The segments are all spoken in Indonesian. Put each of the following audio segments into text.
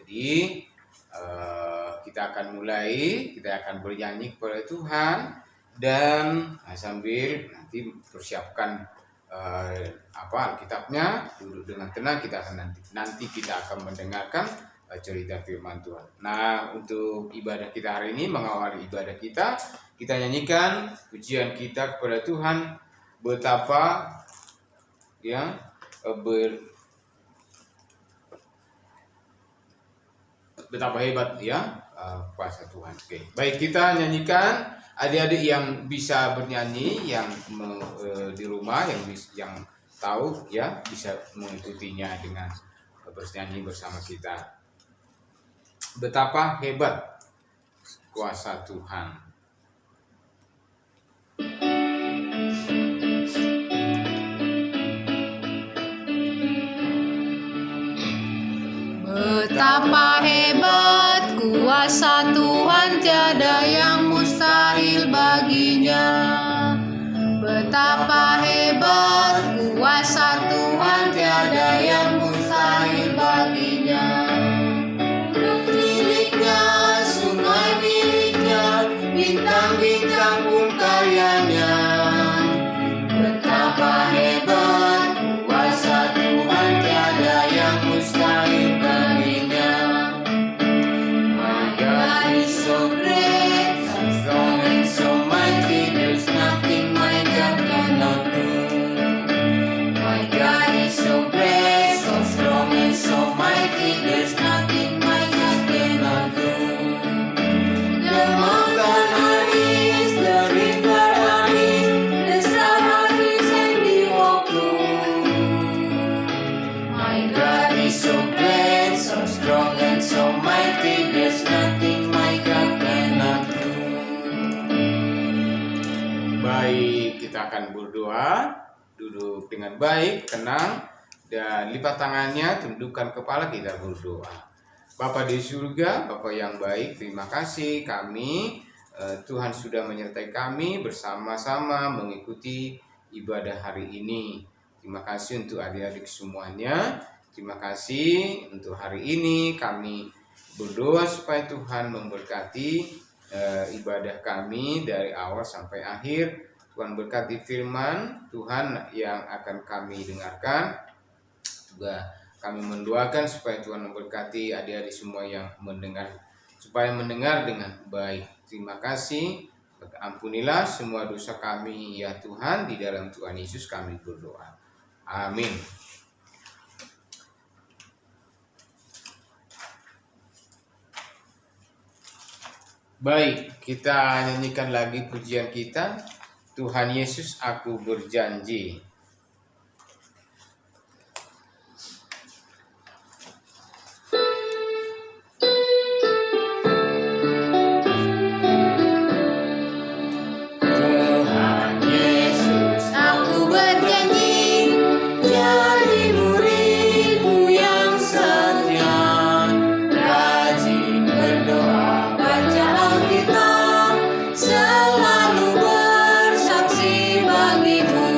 Jadi kita akan mulai, kita akan bernyanyi kepada Tuhan dan sambil nanti persiapkan Alkitabnya, duduk dengan tenang. Kita akan nanti kita akan mendengarkan cerita firman Tuhan. Nah, untuk ibadah kita hari ini, mengawali ibadah kita nyanyikan pujian kita kepada Tuhan. Betapa betapa hebat kuasa Tuhan. Oke. Baik, kita nyanyikan. Adik-adik yang bisa bernyanyi, yang di rumah, yang tahu bisa mengikutinya dengan bernyanyi bersama kita. Betapa hebat kuasa Tuhan. Betapa hebat kuasa Tuhan, tiada yang mustahil baginya. Betapa hebat kuasa Tuhan, tiada yang mustahil baginya. Gunung miliknya, sungai miliknya, bintang-bintang pun karyanya. Betapa hebat kuasa Tuhan, tiada yang mustahil baginya. My God is so great, so strong and so mighty, there's nothing my God cannot do. My God is so great, so strong and so mighty, there's nothing my God cannot do. The mountain are His, the river are His, the stars are His, and the oak too. My God is so great, so strong and so mighty, there's nothing my God cannot do. Baik, kita akan berdoa. Duduk dengan baik, tenang, dan lipat tangannya, tundukkan kepala, kita berdoa. Bapa di surga, Bapa yang baik, terima kasih kami, Tuhan sudah menyertai kami bersama-sama mengikuti ibadah hari ini. Terima kasih untuk adik-adik semuanya. Terima kasih untuk hari ini. Kami berdoa supaya Tuhan memberkati ibadah kami dari awal sampai akhir. Tuhan berkati firman Tuhan yang akan kami dengarkan. Juga kami mendoakan supaya Tuhan memberkati adik-adik semua yang mendengar, supaya mendengar dengan baik. Terima kasih. Ampunilah semua dosa kami ya Tuhan, di dalam Tuhan Yesus kami berdoa. Amin. Baik, kita nyanyikan lagi pujian kita. Tuhan Yesus, aku berjanji. Tuhan Yesus, aku berjanji jadi murid-Mu yang setia, rajin berdoa, baca Alkitab, selalu bersaksi bagi-Mu.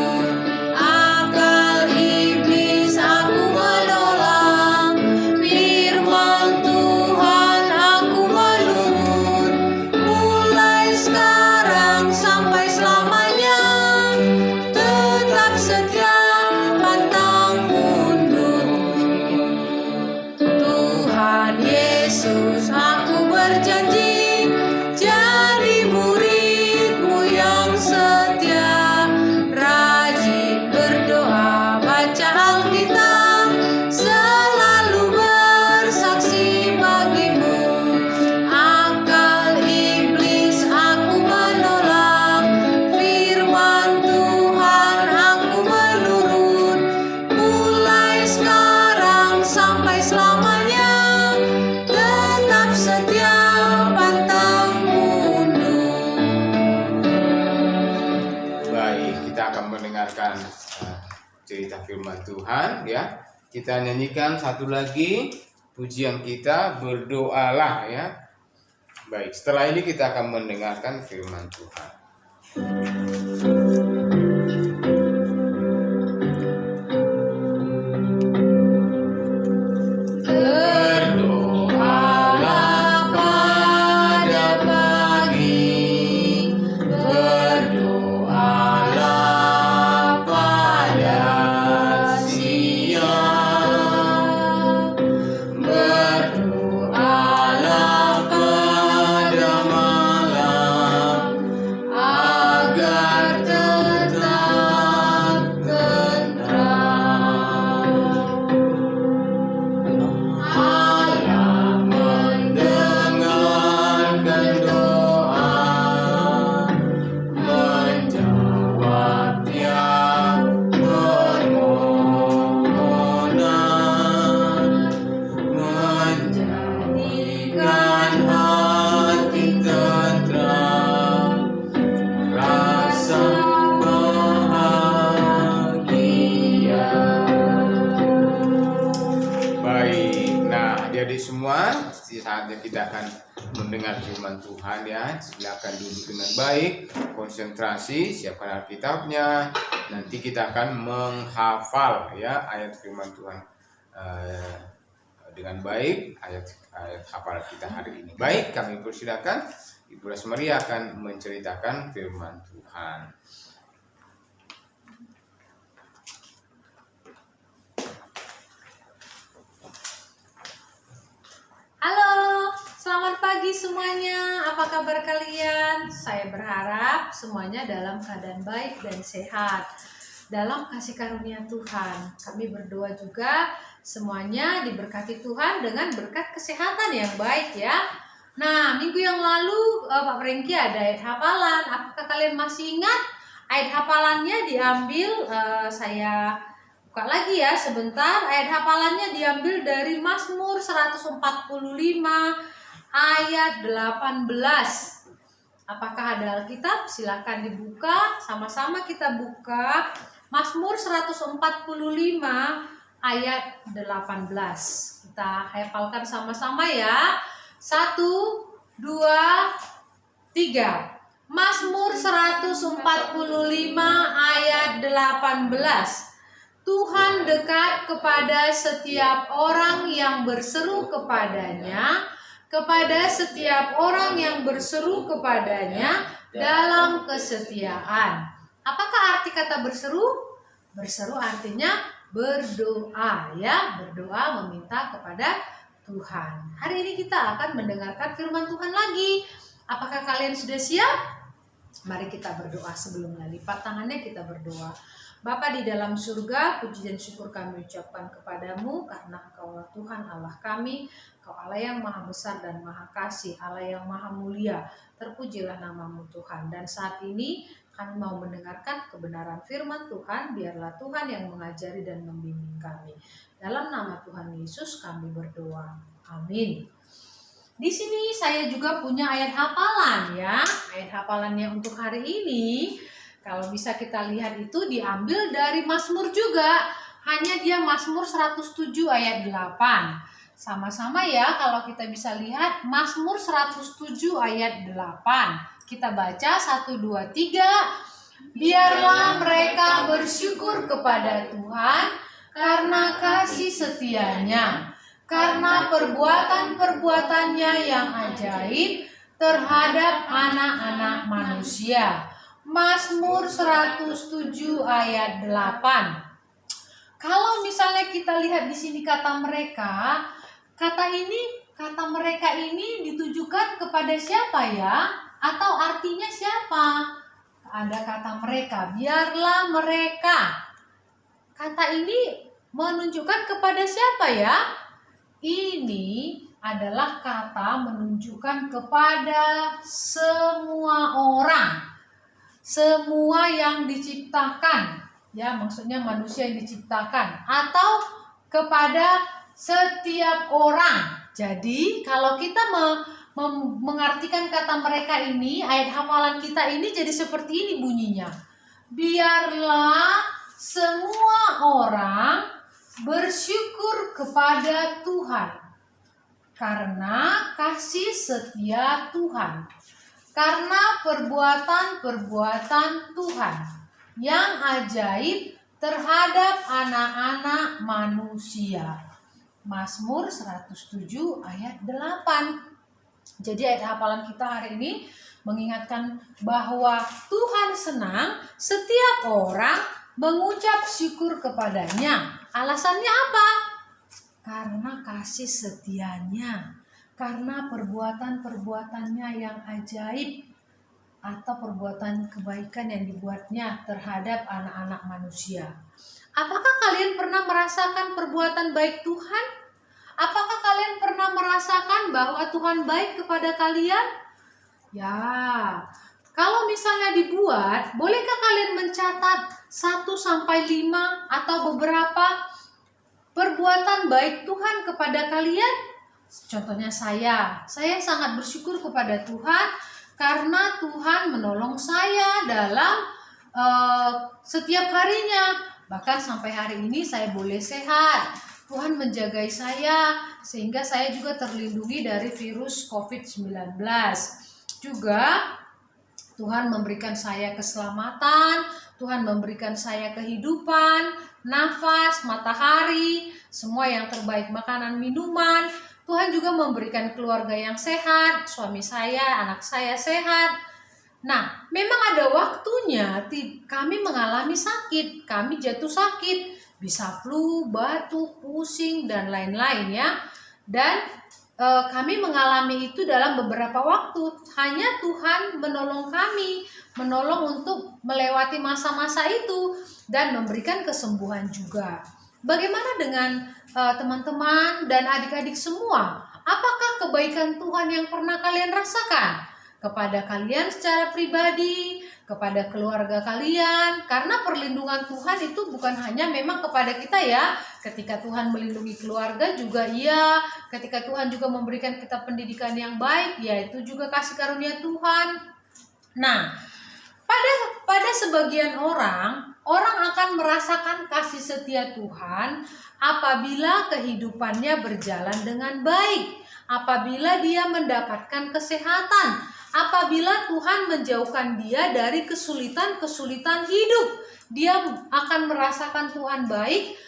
Akal iblis aku menolak, firman Tuhan aku menurut, mulai sekarang sampai selamanya, tetap setia pantang mundur. Tuhan Yesus, aku berjanji jadi murid-Mu yang setia, rajin berdoa, baca Alkitab, selalu bersaksi bagi-Mu. Akal iblis aku menolak, firman Tuhan aku menurut, mulai sekarang sampai selamanya, tetap setia pantang mundur. Baik, kita akan mendengarkan cerita firman Tuhan ya. Kita nyanyikan satu lagi pujian kita, berdoalah ya. Baik, setelah ini kita akan mendengarkan firman Tuhan. Berdoa adik-adik semua, saatnya kita akan mendengar firman Tuhan ya. Silakan duduk dengan baik, konsentrasi, siapkan Alkitabnya. Nanti kita akan menghafal ya ayat firman Tuhan dengan baik, ayat hafal kita hari ini. Baik, kami persilakan Ibu Rasmari akan menceritakan firman Tuhan. Halo, selamat pagi semuanya. Apa kabar kalian? Saya berharap semuanya dalam keadaan baik dan sehat, dalam kasih karunia Tuhan. Kami berdoa juga semuanya diberkati Tuhan dengan berkat kesehatan yang baik ya. Nah, minggu yang lalu Pak Prengki ada ayat hafalan. Apakah kalian masih ingat? Ayat hafalannya diambil, saya buka lagi ya sebentar. Ayat hafalannya diambil dari Mazmur 145 ayat 18. Apakah ada Alkitab? Silakan dibuka. Sama-sama kita buka Mazmur 145 ayat 18. Kita hafalkan sama-sama ya. 1, 2, 3. Mazmur 145 ayat 18. Tuhan dekat kepada setiap orang yang berseru kepadanya, kepada setiap orang yang berseru kepadanya dalam kesetiaan. Apakah arti kata berseru? Berseru artinya berdoa ya, berdoa meminta kepada Tuhan. Hari ini kita akan mendengarkan firman Tuhan lagi. Apakah kalian sudah siap? Mari kita berdoa sebelumnya. Lipat tangannya, kita berdoa. Bapa di dalam surga, puji dan syukur kami ucapkan kepadamu karena Engkaulah Tuhan Allah kami, Engkau Allah yang maha besar dan maha kasih, Allah yang maha mulia. Terpujilah namamu Tuhan. Dan saat ini kami mau mendengarkan kebenaran firman Tuhan. Biarlah Tuhan yang mengajari dan membimbing kami. Dalam nama Tuhan Yesus kami berdoa. Amin. Di sini saya juga punya ayat hafalan ya. Ayat hafalannya untuk hari ini, kalau bisa kita lihat itu diambil dari Mazmur juga. Hanya dia Mazmur 107 ayat 8. Sama-sama ya, kalau kita bisa lihat Mazmur 107 ayat 8. Kita baca 1, 2, 3. Biarlah mereka bersyukur kepada Tuhan karena kasih setianya, karena perbuatan-perbuatannya yang ajaib terhadap anak-anak manusia. Mazmur 107 ayat 8. Kalau misalnya kita lihat di sini kata mereka, kata mereka ini ditujukan kepada siapa ya? Atau artinya siapa? Ada kata mereka, biarlah mereka. Kata ini menunjukkan kepada siapa ya? Ini adalah kata menunjukkan kepada semua orang. Semua yang diciptakan, ya maksudnya manusia yang diciptakan, atau kepada setiap orang. Jadi kalau kita mengartikan kata mereka ini, ayat hafalan kita ini jadi seperti ini bunyinya. Biarlah semua orang bersyukur kepada Tuhan karena kasih setia Tuhan, karena perbuatan-perbuatan Tuhan yang ajaib terhadap anak-anak manusia. Mazmur 107 ayat 8. Jadi ayat hafalan kita hari ini mengingatkan bahwa Tuhan senang setiap orang mengucap syukur kepadanya. Alasannya apa? Karena kasih setianya, karena perbuatan-perbuatannya yang ajaib atau perbuatan kebaikan yang dibuatnya terhadap anak-anak manusia. Apakah kalian pernah merasakan perbuatan baik Tuhan? Apakah kalian pernah merasakan bahwa Tuhan baik kepada kalian? Ya, kalau misalnya dibuat, bolehkah kalian mencatat 1-5 atau beberapa perbuatan baik Tuhan kepada kalian? Contohnya saya sangat bersyukur kepada Tuhan karena Tuhan menolong saya dalam setiap harinya. Bahkan sampai hari ini saya boleh sehat. Tuhan menjagai saya sehingga saya juga terlindungi dari virus COVID-19. Juga Tuhan memberikan saya keselamatan, Tuhan memberikan saya kehidupan, nafas, matahari, semua yang terbaik, makanan, minuman. Tuhan juga memberikan keluarga yang sehat, suami saya, anak saya sehat. Nah, memang ada waktunya kami mengalami sakit, kami jatuh sakit, bisa flu, batuk, pusing, dan lain-lain ya. Dan kami mengalami itu dalam beberapa waktu. Hanya Tuhan menolong kami, menolong untuk melewati masa-masa itu dan memberikan kesembuhan juga. Bagaimana dengan teman-teman dan adik-adik semua? Apakah kebaikan Tuhan yang pernah kalian rasakan? Kepada kalian secara pribadi, kepada keluarga kalian, karena perlindungan Tuhan itu bukan hanya memang kepada kita ya. Ketika Tuhan melindungi keluarga juga iya, ketika Tuhan juga memberikan kita pendidikan yang baik, ya itu juga kasih karunia Tuhan. Nah, pada sebagian orang akan merasakan kasih setia Tuhan apabila kehidupannya berjalan dengan baik, apabila dia mendapatkan kesehatan, apabila Tuhan menjauhkan dia dari kesulitan-kesulitan hidup. Dia akan merasakan Tuhan baik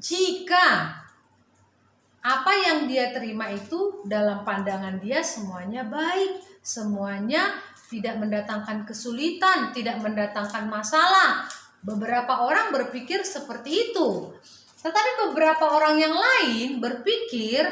jika apa yang dia terima itu dalam pandangan dia semuanya baik, semuanya tidak mendatangkan kesulitan, tidak mendatangkan masalah. Beberapa orang berpikir seperti itu. Tetapi beberapa orang yang lain berpikir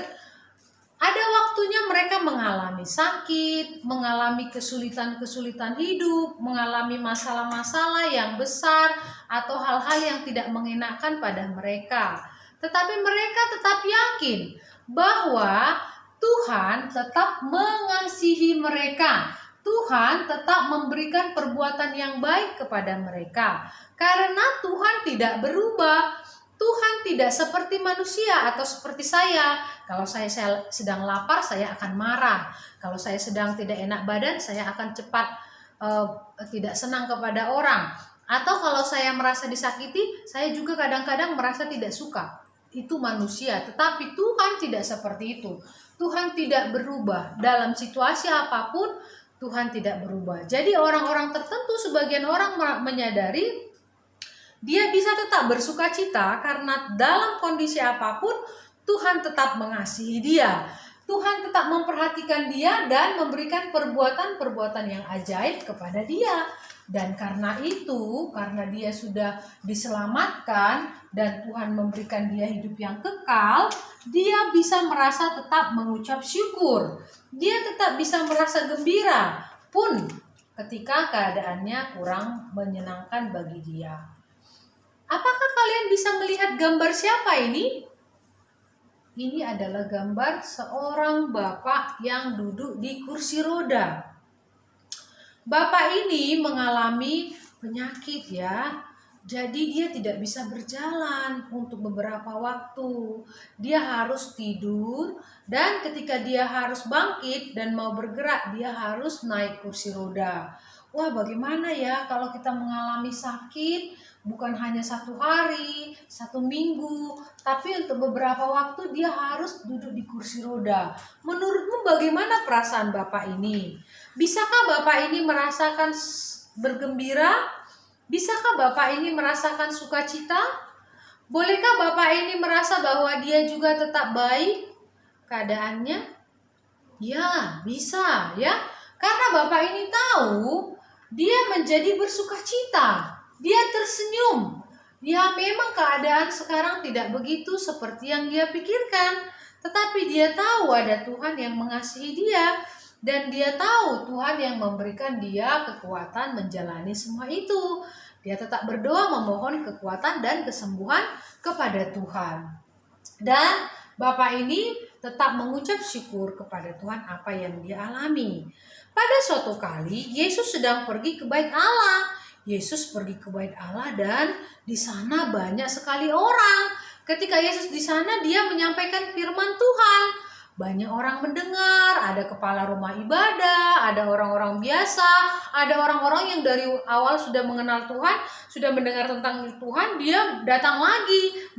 ada waktunya mereka mengalami sakit, mengalami kesulitan-kesulitan hidup, mengalami masalah-masalah yang besar atau hal-hal yang tidak mengenakan pada mereka. Tetapi mereka tetap yakin bahwa Tuhan tetap mengasihi mereka. Tuhan tetap memberikan perbuatan yang baik kepada mereka. Karena Tuhan tidak berubah. Tuhan tidak seperti manusia atau seperti saya. Kalau saya sedang lapar, saya akan marah. Kalau saya sedang tidak enak badan, saya akan cepat tidak senang kepada orang. Atau kalau saya merasa disakiti, saya juga kadang-kadang merasa tidak suka. Itu manusia, tetapi Tuhan tidak seperti itu. Tuhan tidak berubah. Dalam situasi apapun, Tuhan tidak berubah. Jadi orang-orang tertentu, sebagian orang menyadari dia bisa tetap bersuka cita karena dalam kondisi apapun Tuhan tetap mengasihi dia. Tuhan tetap memperhatikan dia dan memberikan perbuatan-perbuatan yang ajaib kepada dia. Dan karena itu, karena dia sudah diselamatkan dan Tuhan memberikan dia hidup yang kekal, dia bisa merasa tetap mengucap syukur. Dia tetap bisa merasa gembira pun ketika keadaannya kurang menyenangkan bagi dia. Apakah kalian bisa melihat gambar siapa ini? Ini adalah gambar seorang bapak yang duduk di kursi roda. Bapak ini mengalami penyakit ya. Jadi dia tidak bisa berjalan untuk beberapa waktu. Dia harus tidur dan ketika dia harus bangkit dan mau bergerak, dia harus naik kursi roda. Wah, bagaimana ya kalau kita mengalami sakit? Bukan hanya 1 hari, 1 minggu, tapi untuk beberapa waktu dia harus duduk di kursi roda. Menurutmu bagaimana perasaan Bapak ini? Bisakah Bapak ini merasakan bergembira? Bisakah Bapak ini merasakan sukacita? Bolehkah Bapak ini merasa bahwa dia juga tetap baik keadaannya? Ya, bisa ya. Karena Bapak ini tahu dia menjadi bersukacita. Dia tersenyum. Ya, memang keadaan sekarang tidak begitu seperti yang dia pikirkan. Tetapi dia tahu ada Tuhan yang mengasihi dia. Dan dia tahu Tuhan yang memberikan dia kekuatan menjalani semua itu. Dia tetap berdoa memohon kekuatan dan kesembuhan kepada Tuhan. Dan Bapak ini tetap mengucap syukur kepada Tuhan apa yang dia alami. Pada suatu kali Yesus sedang pergi ke bait Allah. Yesus pergi ke bait Allah dan di sana banyak sekali orang. Ketika Yesus di sana, dia menyampaikan firman Tuhan. banyak orang mendengar, ada kepala rumah ibadah, ada orang-orang biasa, ada orang-orang yang dari awal sudah mengenal Tuhan, sudah mendengar tentang Tuhan,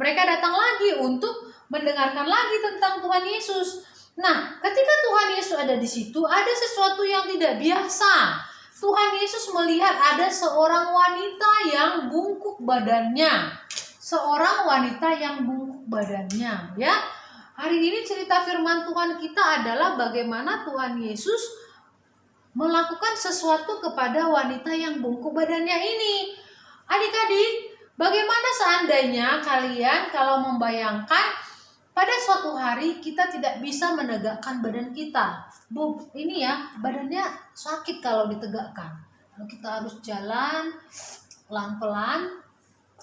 mereka datang lagi untuk mendengarkan lagi tentang Tuhan Yesus. Nah, ketika Tuhan Yesus ada di situ, ada sesuatu yang tidak biasa. Tuhan Yesus melihat ada seorang wanita yang bungkuk badannya. Seorang wanita yang bungkuk badannya, ya. Hari ini cerita firman Tuhan kita adalah bagaimana Tuhan Yesus melakukan sesuatu kepada wanita yang bungkuk badannya ini. Adik-adik, bagaimana seandainya kalian kalau membayangkan pada suatu hari kita tidak bisa menegakkan badan kita. Ini ya, badannya sakit kalau ditegakkan. Lalu kita harus jalan pelan-pelan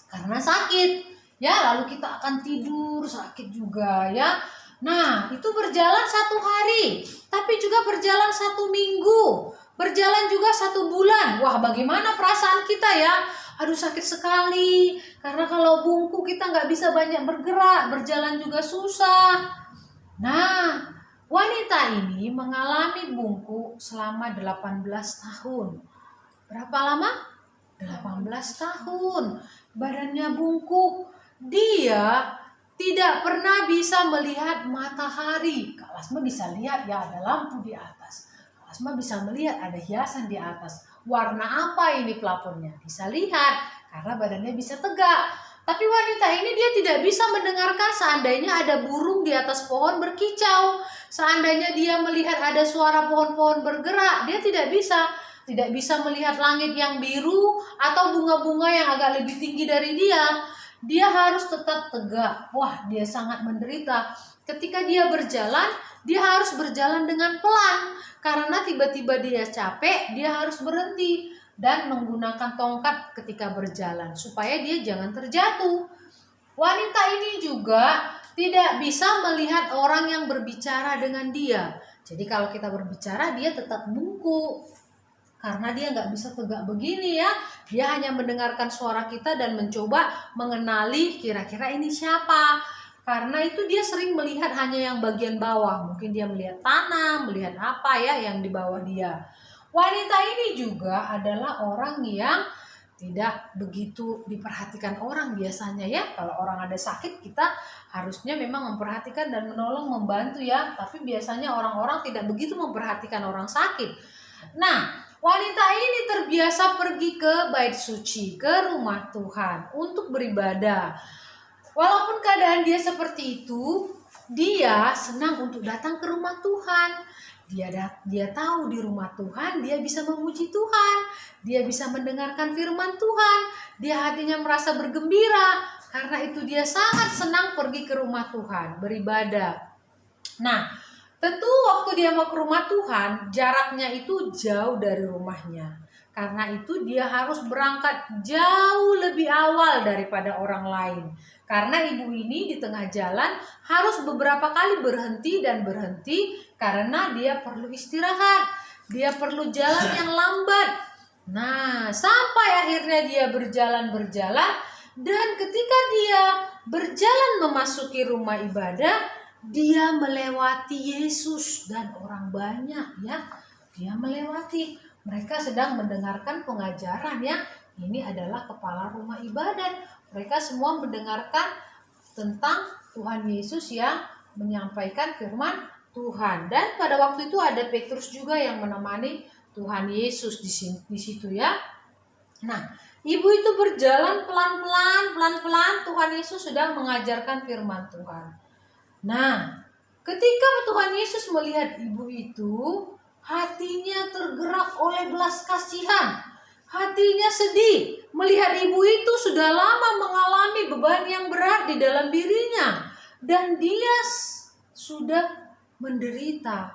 karena sakit. Ya, lalu kita akan tidur sakit juga ya. Nah, itu berjalan 1 hari, tapi juga berjalan 1 minggu, berjalan juga 1 bulan. Wah, bagaimana perasaan kita ya? Aduh, sakit sekali. Karena kalau bungkuk kita nggak bisa banyak bergerak, berjalan juga susah. Nah, wanita ini mengalami bungkuk selama 18 tahun. Berapa lama? 18 tahun. Badannya bungkuk. Dia tidak pernah bisa melihat matahari. Kak Lasma bisa lihat ya, ada lampu di atas. Kak Lasma bisa melihat ada hiasan di atas. Warna apa ini plafonnya? Bisa lihat karena badannya bisa tegak. Tapi wanita ini dia tidak bisa mendengarkan seandainya ada burung di atas pohon berkicau. Seandainya dia melihat ada suara pohon-pohon bergerak, dia tidak bisa. Tidak bisa melihat langit yang biru atau bunga-bunga yang agak lebih tinggi dari dia. Dia harus tetap tegak. Wah, dia sangat menderita. Ketika dia berjalan, dia harus berjalan dengan pelan. Karena tiba-tiba dia capek, dia harus berhenti dan menggunakan tongkat ketika berjalan supaya dia jangan terjatuh. Wanita ini juga tidak bisa melihat orang yang berbicara dengan dia. Jadi kalau kita berbicara, dia tetap bungkuk. Karena dia nggak bisa tegak begini ya. Dia hanya mendengarkan suara kita dan mencoba mengenali kira-kira ini siapa. Karena itu dia sering melihat hanya yang bagian bawah. Mungkin dia melihat tanah, melihat apa ya yang di bawah dia. Wanita ini juga adalah orang yang tidak begitu diperhatikan orang biasanya ya. Kalau orang ada sakit, kita harusnya memang memperhatikan dan menolong, membantu ya. Tapi biasanya orang-orang tidak begitu memperhatikan orang sakit. Nah, wanita ini terbiasa pergi ke bait suci, ke rumah Tuhan untuk beribadah. Walaupun keadaan dia seperti itu, dia senang untuk datang ke rumah Tuhan. Dia tahu di rumah Tuhan dia bisa memuji Tuhan, dia bisa mendengarkan firman Tuhan, dia hatinya merasa bergembira. Karena itu dia sangat senang pergi ke rumah Tuhan, beribadah. Nah, tentu waktu dia mau ke rumah Tuhan, jaraknya itu jauh dari rumahnya. Karena itu dia harus berangkat jauh lebih awal daripada orang lain. Karena ibu ini di tengah jalan harus beberapa kali berhenti karena dia perlu istirahat. Dia perlu jalan yang lambat. Nah, sampai akhirnya dia berjalan dan ketika dia berjalan memasuki rumah ibadah, dia melewati Yesus dan orang banyak ya. Dia melewati. Mereka sedang mendengarkan pengajaran ya. Ini adalah kepala rumah ibadat. Mereka semua mendengarkan tentang Tuhan Yesus yang menyampaikan firman Tuhan. Dan pada waktu itu ada Petrus juga yang menemani Tuhan Yesus di situ ya. Nah, ibu itu berjalan pelan-pelan. Tuhan Yesus sedang mengajarkan firman Tuhan. Nah, ketika Tuhan Yesus melihat ibu itu, hatinya tergerak oleh belas kasihan. Hatinya sedih melihat ibu itu sudah lama mengalami beban yang berat di dalam dirinya. Dan dia sudah menderita.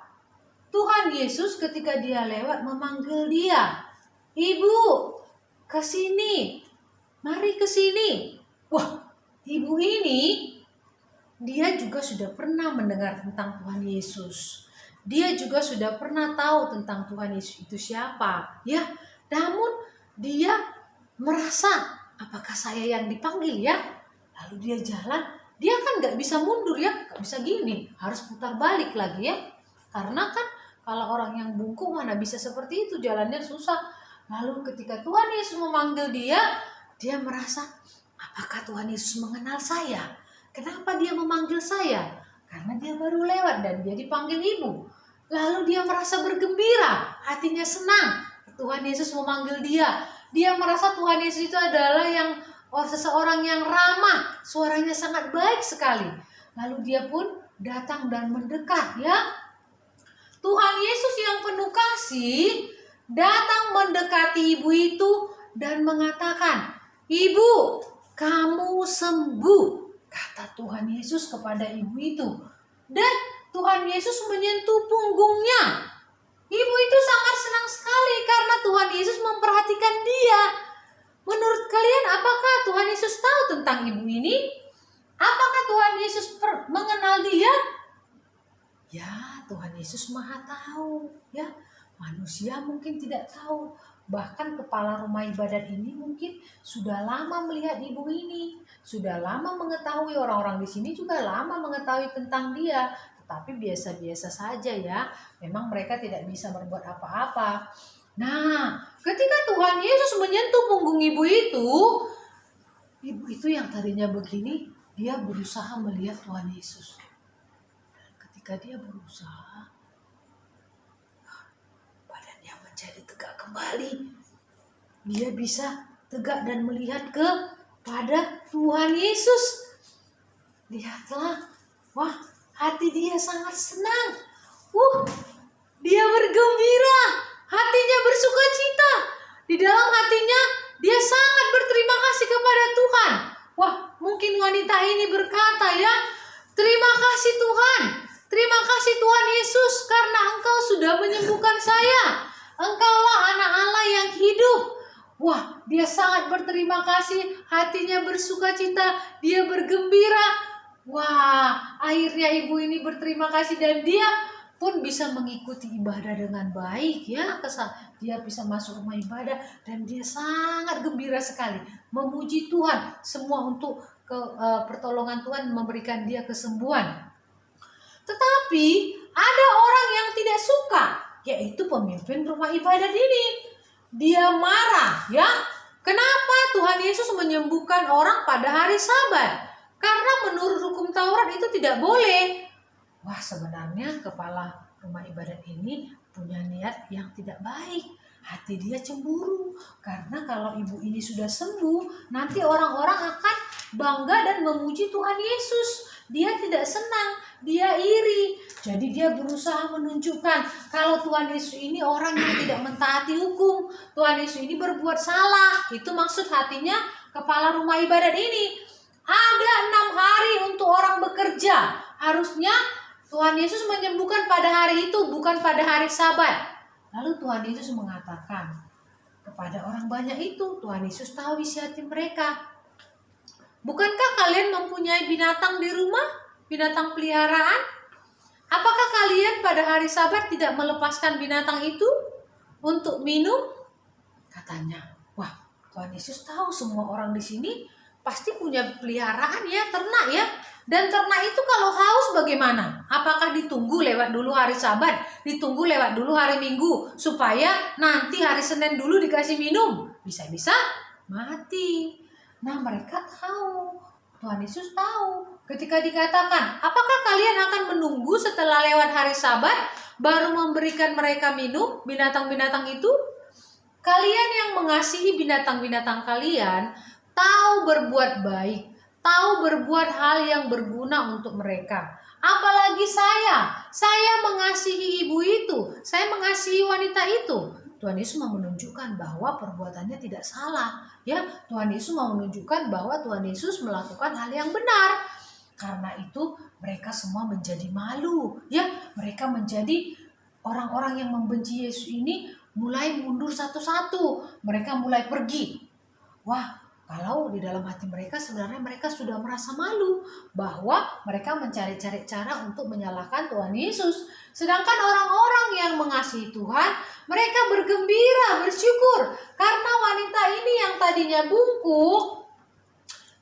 Tuhan Yesus ketika dia lewat memanggil dia. Ibu, ke sini. Mari ke sini. Wah, ibu ini dia juga sudah pernah mendengar tentang Tuhan Yesus. Dia juga sudah pernah tahu tentang Tuhan Yesus itu siapa. Ya, namun dia merasa apakah saya yang dipanggil ya? Lalu dia jalan dia kan nggak bisa mundur ya, nggak bisa gini, harus putar balik lagi ya. Karena kan kalau orang yang bungkuk mana bisa seperti itu, jalannya susah. Lalu ketika Tuhan Yesus memanggil dia merasa, apakah Tuhan Yesus mengenal saya? Kenapa dia memanggil saya? Karena dia baru lewat dan dia dipanggil ibu. Lalu dia merasa bergembira, hatinya senang. Tuhan Yesus memanggil dia. Dia merasa Tuhan Yesus itu adalah seseorang yang ramah, suaranya sangat baik sekali. Lalu dia pun datang dan mendekat ya. Tuhan Yesus yang penuh kasih datang mendekati ibu itu dan mengatakan, "Ibu, kamu sembuh," kata Tuhan Yesus kepada ibu itu. Dan Tuhan Yesus menyentuh punggungnya. Ibu itu sangat senang sekali karena Tuhan Yesus memperhatikan dia. Menurut kalian, apakah Tuhan Yesus tahu tentang ibu ini? Apakah Tuhan Yesus mengenal dia? Ya, Tuhan Yesus Maha tahu. Ya, manusia mungkin tidak tahu. Bahkan kepala rumah ibadat ini mungkin sudah lama melihat ibu ini, sudah lama mengetahui, orang-orang di sini juga lama mengetahui tentang dia. Tetapi biasa-biasa saja ya. Memang mereka tidak bisa berbuat apa-apa. Nah, ketika Tuhan Yesus menyentuh punggung ibu itu yang tadinya begini, dia berusaha melihat Tuhan Yesus. Dan ketika dia berusaha, badannya menjadi tegak kembali. Dia bisa tegak dan melihat kepada Tuhan Yesus. Lihatlah, wah, hati dia sangat senang. Dia bergembira, hatinya bersuka cita. Di dalam hatinya dia sangat berterima kasih kepada Tuhan. Wah, mungkin wanita ini berkata ya, "Terima kasih Tuhan. Terima kasih Tuhan Yesus karena Engkau sudah menyembuhkan saya. Engkaulah anak Allah yang hidup." Wah, dia sangat berterima kasih, hatinya bersuka cita, dia bergembira. Wah, akhirnya ibu ini berterima kasih dan dia pun bisa mengikuti ibadah dengan baik ya. Dia bisa masuk rumah ibadah dan dia sangat gembira sekali, memuji Tuhan, semua untuk pertolongan Tuhan memberikan dia kesembuhan. Tetapi ada orang yang tidak suka, yaitu pemimpin rumah ibadat ini. Dia marah ya. Kenapa Tuhan Yesus menyembuhkan orang pada hari Sabat? Karena menurut hukum Taurat itu tidak boleh. Wah, sebenarnya kepala rumah ibadat ini punya niat yang tidak baik. Hati dia cemburu. Karena kalau ibu ini sudah sembuh, nanti orang-orang akan bangga dan memuji Tuhan Yesus. Dia tidak senang, dia iri. Jadi dia berusaha menunjukkan kalau Tuhan Yesus ini orang yang tidak mentaati hukum. Tuhan Yesus ini berbuat salah. Itu maksud hatinya kepala rumah ibadat ini. Ada 6 hari untuk orang bekerja. Harusnya Tuhan Yesus menyembuhkan pada hari itu, bukan pada hari Sabat. Lalu Tuhan Yesus mengatakan kepada orang banyak itu, Tuhan Yesus tahu isi hati mereka. "Bukankah kalian mempunyai binatang di rumah? Binatang peliharaan? Apakah kalian pada hari Sabat tidak melepaskan binatang itu untuk minum?" Katanya. Wah, Tuhan Yesus tahu semua orang di sini pasti punya peliharaan ya, ternak ya. Dan ternak itu kalau haus bagaimana? Apakah ditunggu lewat dulu hari Sabat? Ditunggu lewat dulu hari Minggu? Supaya nanti hari Senin dulu dikasih minum? Bisa-bisa mati. Nah, mereka tahu. Tuhan Yesus tahu. Ketika dikatakan, apakah kalian akan menunggu setelah lewat hari Sabat baru memberikan mereka minum binatang-binatang itu? Kalian yang mengasihi binatang-binatang kalian tahu berbuat baik, tahu berbuat hal yang berguna untuk mereka. Apalagi saya mengasihi ibu itu, saya mengasihi wanita itu. Tuhan Yesus mau menunjukkan bahwa perbuatannya tidak salah. Ya, Tuhan Yesus mau menunjukkan bahwa Tuhan Yesus melakukan hal yang benar. Karena itu mereka semua menjadi malu. Ya, mereka menjadi orang-orang yang membenci Yesus ini mulai mundur satu-satu. Mereka mulai pergi. Wah, kalau di dalam hati mereka sebenarnya mereka sudah merasa malu bahwa mereka mencari-cari cara untuk menyalahkan Tuhan Yesus. Sedangkan orang-orang yang mengasihi Tuhan, mereka bergembira, bersyukur karena wanita ini yang tadinya bungkuk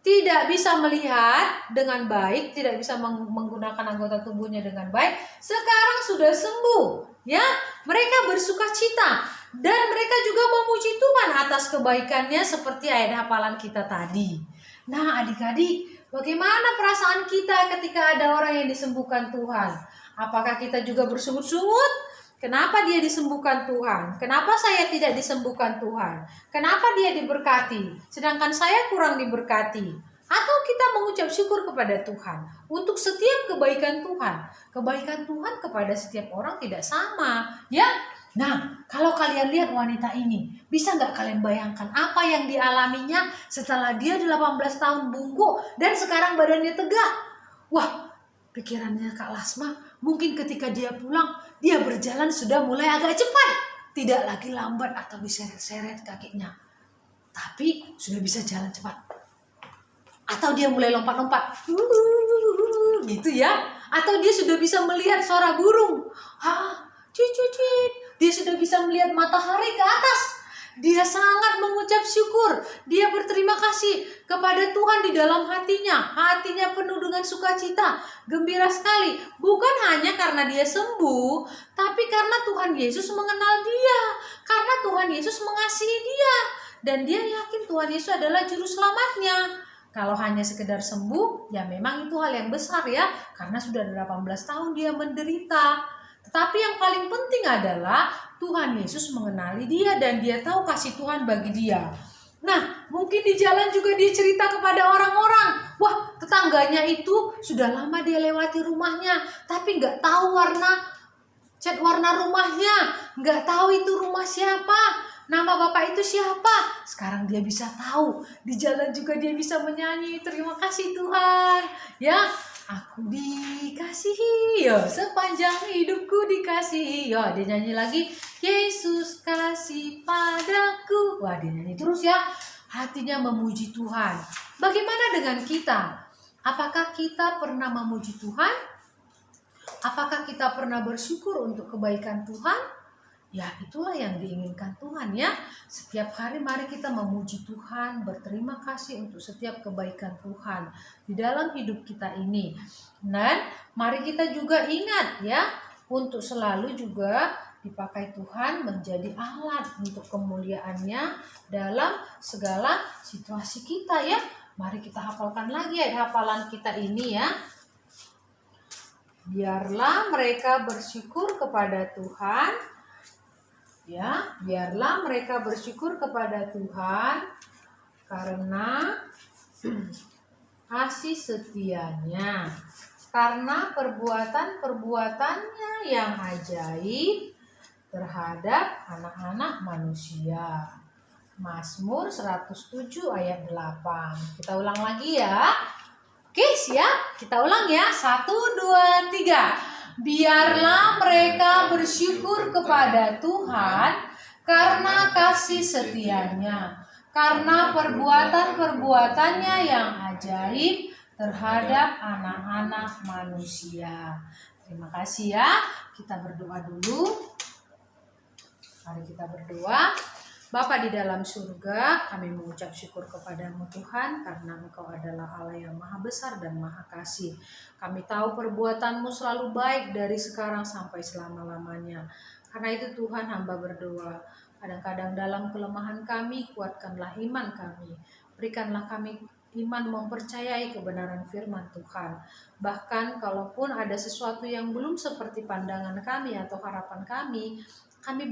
tidak bisa melihat dengan baik, tidak bisa menggunakan anggota tubuhnya dengan baik, sekarang sudah sembuh, ya. Mereka bersuka cita dan mereka juga memuji Tuhan atas kebaikannya seperti ayat hafalan kita tadi. Nah, adik-adik, bagaimana perasaan kita ketika ada orang yang disembuhkan Tuhan? Apakah kita juga bersungut-sungut? Kenapa dia disembuhkan Tuhan? Kenapa saya tidak disembuhkan Tuhan? Kenapa dia diberkati, sedangkan saya kurang diberkati? Atau kita mengucap syukur kepada Tuhan untuk setiap kebaikan Tuhan. Kebaikan Tuhan kepada setiap orang tidak sama, ya. Nah, kalau kalian lihat wanita ini, bisa nggak kalian bayangkan apa yang dialaminya setelah dia 18 tahun bungkuk dan sekarang badannya tegak? Wah, pikirannya Kak Lasma, mungkin ketika dia pulang, dia berjalan sudah mulai agak cepat. Tidak lagi lambat atau diseret-seret kakinya. Tapi sudah bisa jalan cepat. Atau dia mulai lompat-lompat. Gitu ya. Atau dia sudah bisa melihat suara burung. Cicit. Dia sudah bisa melihat matahari ke atas. Dia sangat mengucap syukur. Dia berterima kasih kepada Tuhan di dalam hatinya. Hatinya penuh dengan sukacita, gembira sekali. Bukan hanya karena dia sembuh, tapi karena Tuhan Yesus mengenal dia. Karena Tuhan Yesus mengasihi dia. Dan dia yakin Tuhan Yesus adalah juru selamatnya. Kalau hanya sekedar sembuh, ya memang itu hal yang besar ya. Karena sudah 18 tahun dia menderita. Tetapi yang paling penting adalah Tuhan Yesus mengenali dia dan dia tahu kasih Tuhan bagi dia. Nah, mungkin di jalan juga dia cerita kepada orang-orang. Wah, tetangganya itu sudah lama dia lewati rumahnya, tapi nggak tahu cat warna rumahnya, nggak tahu itu rumah siapa, nama bapak itu siapa. Sekarang dia bisa tahu. Di jalan juga dia bisa menyanyi, terima kasih Tuhan. Ya, aku dikasihi, ya sepanjang hidupku dikasihi. Ya, dia nyanyi lagi, Yesus kasih padaku. Wah, dia nyanyi terus ya. Hatinya memuji Tuhan. Bagaimana dengan kita? Apakah kita pernah memuji Tuhan? Apakah kita pernah bersyukur untuk kebaikan Tuhan? Ya, itulah yang diinginkan Tuhan ya. Setiap hari mari kita memuji Tuhan, berterima kasih untuk setiap kebaikan Tuhan di dalam hidup kita ini. Dan mari kita juga ingat ya, untuk selalu juga dipakai Tuhan menjadi alat untuk kemuliaannya dalam segala situasi kita ya. Mari kita hafalkan lagi ayat hafalan kita ini ya. Biarlah mereka bersyukur kepada Tuhan. Ya, biarlah mereka bersyukur kepada Tuhan karena kasih setianya, karena perbuatan-perbuatannya yang ajaib terhadap anak-anak manusia. Mazmur 107 ayat 8. Kita ulang lagi ya. Oke, siap? Kita ulang ya. 1, 2, 3. Biarlah mereka bersyukur kepada Tuhan karena kasih setianya, karena perbuatan-perbuatannya yang ajaib terhadap anak-anak manusia. Terima kasih ya. Kita berdoa dulu. Mari kita berdoa. Bapa di dalam surga, kami mengucap syukur kepadamu Tuhan, karena Engkau adalah Allah yang maha besar dan maha kasih. Kami tahu perbuatanmu selalu baik dari sekarang sampai selama-lamanya. Karena itu Tuhan, hamba berdoa, kadang-kadang dalam kelemahan kami, kuatkanlah iman kami. Berikanlah kami iman mempercayai kebenaran firman Tuhan. Bahkan kalaupun ada sesuatu yang belum seperti pandangan kami atau harapan kami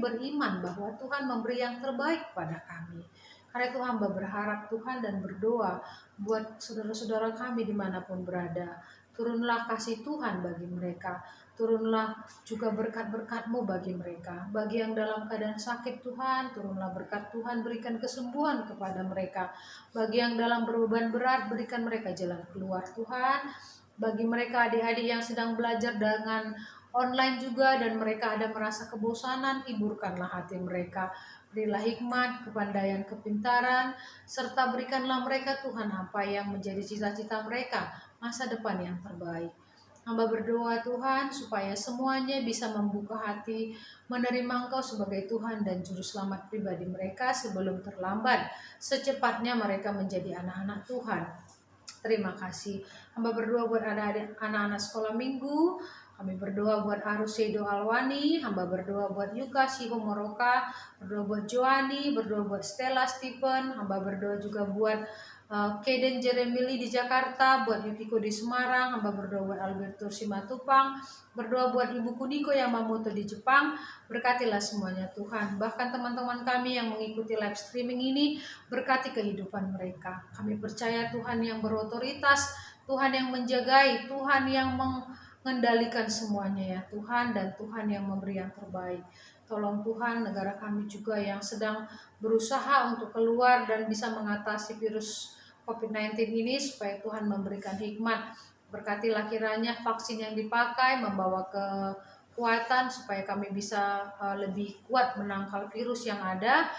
beriman bahwa Tuhan memberi yang terbaik pada kami. Karena itu hamba berharap Tuhan dan berdoa buat saudara-saudara kami dimanapun berada. Turunlah kasih Tuhan bagi mereka. Turunlah juga berkat-berkat-Mu bagi mereka. Bagi yang dalam keadaan sakit Tuhan, turunlah berkat Tuhan, berikan kesembuhan kepada mereka. Bagi yang dalam beban berat, berikan mereka jalan keluar Tuhan. Bagi mereka adik-adik yang sedang belajar dengan online juga dan mereka ada merasa kebosanan, hiburkanlah hati mereka. Berilah hikmat, kepandaian, kepintaran, serta berikanlah mereka Tuhan apa yang menjadi cita-cita mereka, masa depan yang terbaik. Hamba berdoa Tuhan supaya semuanya bisa membuka hati, menerima Engkau sebagai Tuhan dan Juru Selamat pribadi mereka sebelum terlambat. Secepatnya mereka menjadi anak-anak Tuhan. Terima kasih. Hamba berdoa buat anak-anak sekolah minggu. Kami berdoa buat Arusedo Alwani, hamba berdoa buat Yuka Sihomoroka, berdoa buat Joani, berdoa buat Stella Stephen, hamba berdoa juga buat Kaden Jeremili di Jakarta, buat Yukiko di Semarang, hamba berdoa buat Alberto Simatupang, berdoa buat Ibu Kuniko Yamamoto di Jepang. Berkatilah semuanya Tuhan. Bahkan teman-teman kami yang mengikuti live streaming ini, berkati kehidupan mereka. Kami percaya Tuhan yang berotoritas, Tuhan yang menjagai, Tuhan yang mengendalikan semuanya ya Tuhan, dan Tuhan yang memberi yang terbaik. Tolong Tuhan negara kami juga yang sedang berusaha untuk keluar dan bisa mengatasi virus COVID-19 ini, supaya Tuhan memberikan hikmat. Berkatilah kiranya vaksin yang dipakai membawa kekuatan supaya kami bisa lebih kuat menangkal virus yang ada.